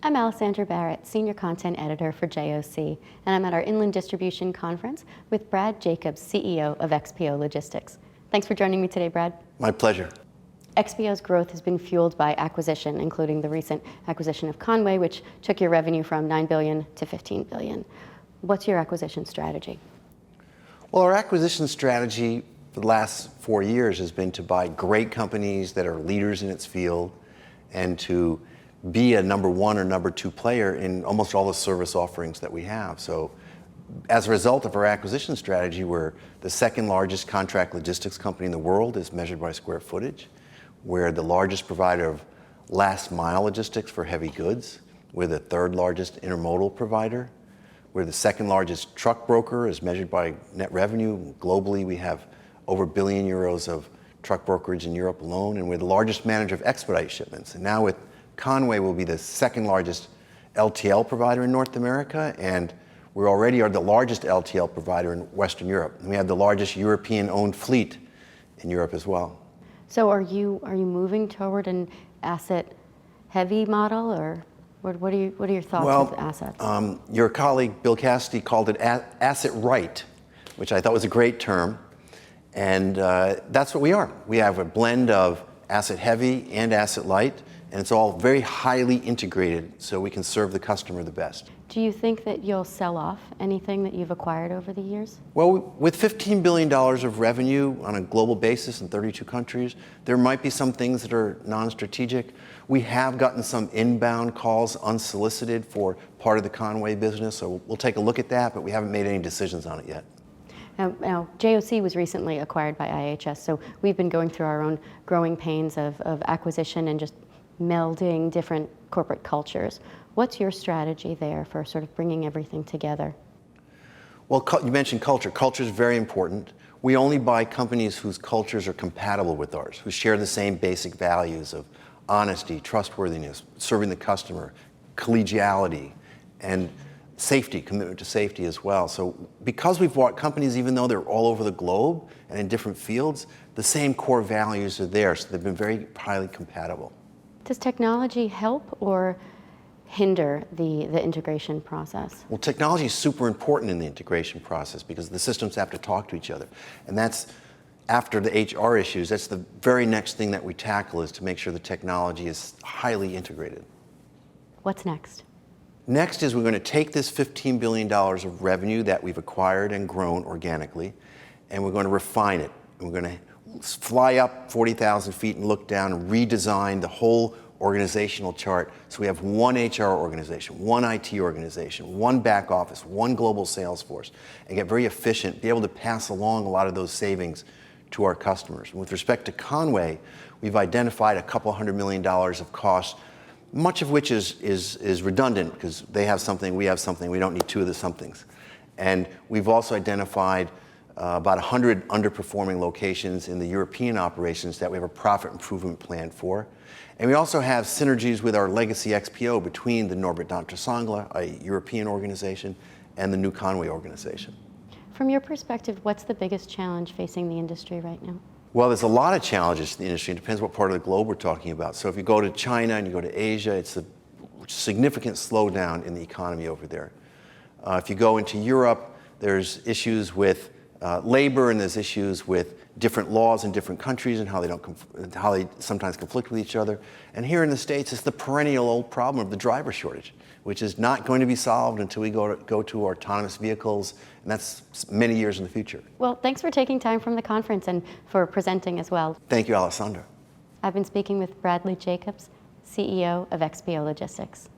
I'm Alessandra Barrett, Senior Content Editor for JOC, and I'm at our Inland Distribution Conference with Brad Jacobs, CEO of XPO Logistics. Thanks for joining me today, Brad. My pleasure. XPO's growth has been fueled by acquisition, including the recent acquisition of Conway, which took your revenue from $9 billion to $15 billion. What's your acquisition strategy? Well, our acquisition strategy for the last 4 years has been to buy great companies that are leaders in its field and to be a number one or number two player in almost all the service offerings that we have. So as a result of our acquisition strategy, we're the second largest contract logistics company in the world as measured by square footage. We're the largest provider of last mile logistics for heavy goods. We're the third largest intermodal provider. We're the second largest truck broker as measured by net revenue. Globally, we have over €1 billion of truck brokerage in Europe alone, and we're the largest manager of expedite shipments. And now with Conway, we'll be the second largest LTL provider in North America, and we already are the largest LTL provider in Western Europe. And we have the largest European-owned fleet in Europe as well. So are you moving toward an asset-heavy model, or what are your thoughts with assets? Your colleague Bill Cassidy called it asset right, which I thought was a great term, and that's what we are. We have a blend of asset heavy and asset light, and it's all very highly integrated so we can serve the customer the best. Do you think that you'll sell off anything that you've acquired over the years? Well, with $15 billion of revenue on a global basis in 32 countries, there might be some things that are non-strategic. We have gotten some inbound calls unsolicited for part of the Conway business, so we'll take a look at that, but we haven't made any decisions on it yet. Now, JOC was recently acquired by IHS, so we've been going through our own growing pains of acquisition and just melding different corporate cultures. What's your strategy there for sort of bringing everything together? Well, you mentioned culture. Culture is very important. We only buy companies whose cultures are compatible with ours, who share the same basic values of honesty, trustworthiness, serving the customer, collegiality, and safety, commitment to safety as well. So because we've bought companies, even though they're all over the globe and in different fields, the same core values are there, so they've been very highly compatible. Does technology help or hinder the integration process? Well, technology is super important in the integration process because the systems have to talk to each other. And that's, after the HR issues, that's the very next thing that we tackle, is to make sure the technology is highly integrated. What's next? Next is we're going to take this $15 billion of revenue that we've acquired and grown organically, and we're going to refine it. And we're going to fly up 40,000 feet and look down and redesign the whole organizational chart so we have one HR organization, one IT organization, one back office, one global sales force, and get very efficient, be able to pass along a lot of those savings to our customers. And with respect to Conway, we've identified a couple $100 million of costs, much of which is redundant because they have something, we have something, we don't need two of the somethings. And we've also identified about 100 underperforming locations in the European operations that we have a profit improvement plan for. And we also have synergies with our legacy XPO between the Norbert Dentressangle, a European organization, and the new Conway organization. From your perspective, what's the biggest challenge facing the industry right now? Well, there's a lot of challenges in the industry. It depends what part of the globe we're talking about. So if you go to China and you go to Asia, it's a significant slowdown in the economy over there. If you go into Europe, there's issues with labor, and there's issues with different laws in different countries and how they sometimes conflict with each other. And here in the States, it's the perennial old problem of the driver shortage, which is not going to be solved until we go to autonomous vehicles, and that's many years in the future. Well, thanks for taking time from the conference and for presenting as well. Thank you, Alessandra. I've been speaking with Bradley Jacobs, CEO of XPO Logistics.